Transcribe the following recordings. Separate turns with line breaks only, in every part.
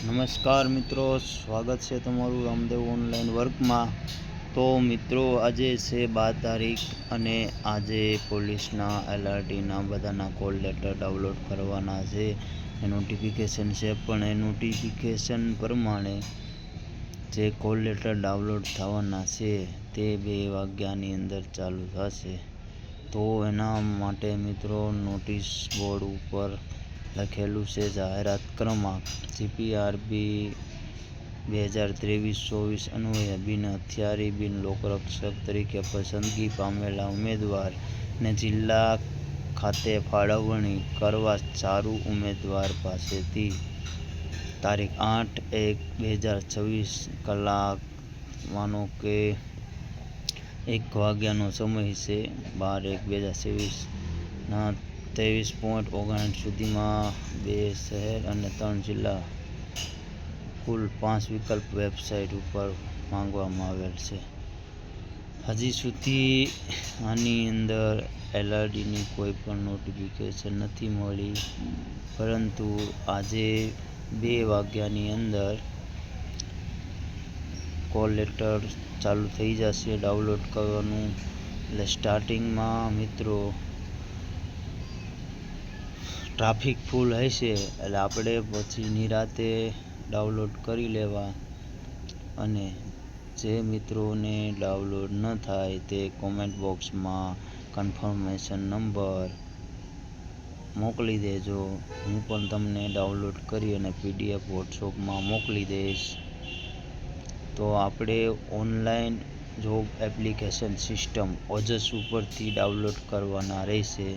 નમસ્કાર મિત્રો, સ્વાગત છે તમારું રામદેવ ઓનલાઈન વર્કમાં। તો મિત્રો, આજે છે 12 તારીખ અને આજે પોલીસના એલઆરટીના બધાના કોલ લેટર ડાઉનલોડ કરવાના છે। એ નોટિફિકેશન છે, પણ એ નોટિફિકેશન પ્રમાણે જે કોલ લેટર ડાઉનલોડ થવાના છે તે 2 વાગ્યાની અંદર ચાલુ થશે। તો એના માટે મિત્રો નોટિસ બોર્ડ ઉપર લખેલું છે જાહેરાત ક્રમાંક જીપીઆરબી 2023-24 અન્વયે બિન હથિયારી બિન લોકરક્ષક તરીકે પસંદગી પામેલા ઉમેદવારને જિલ્લા ખાતે ફાળવણી કરવા ચારુ ઉમેદવાર પાસેથી તારીખ 8/1/2026 કલાક માનો કે 1 વાગ્યાનો સમય છે 12/1/2026 ના 23:59 સુધીમાં 2 શહેર અને 3 જિલ્લા કુલ 5 વિકલ્પ વેબસાઇટ ઉપર માંગવામાં આવેલ છે। હજી સુધી આની અંદર એલઆરટીની કોઈ પણ નોટિફિકેશન નથી મળી, પરંતુ આજે 2 વાગ્યાની અંદર કોલ લેટર ચાલુ થઈ જશે ડાઉનલોડ કરવાનું। એટલે સ્ટાર્ટિંગમાં મિત્રો ટ્રાફિક ફૂલ હશે, એટલે આપણે પછી નિરાતે ડાઉનલોડ કરી લેવા। અને જે મિત્રોને ડાઉનલોડ ન થાય તે કોમેન્ટ બોક્સમાં કન્ફર્મેશન નંબર મોકલી દેજો। હું પણ તમને ડાઉનલોડ કરી અને પીડીએફ વોટ્સઅપમાં મોકલી દઈશ। તો આપણે ઓનલાઈન જોબ એપ્લિકેશન સિસ્ટમ ઓજસ ઉપરથી ડાઉનલોડ કરવાના રહેશે।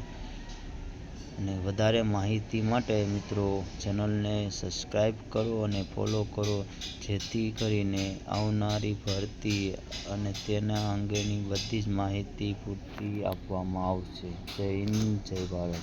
અને વધારે માહિતી માટે મિત્રો ચેનલને સબસ્ક્રાઈબ કરો અને ફોલો કરો, જેથી કરીને આવનારી ભરતી અને તેના અંગેની બધી જ માહિતી પૂરતી આપવામાં આવશે। જય હિન્દ, જય ભારત।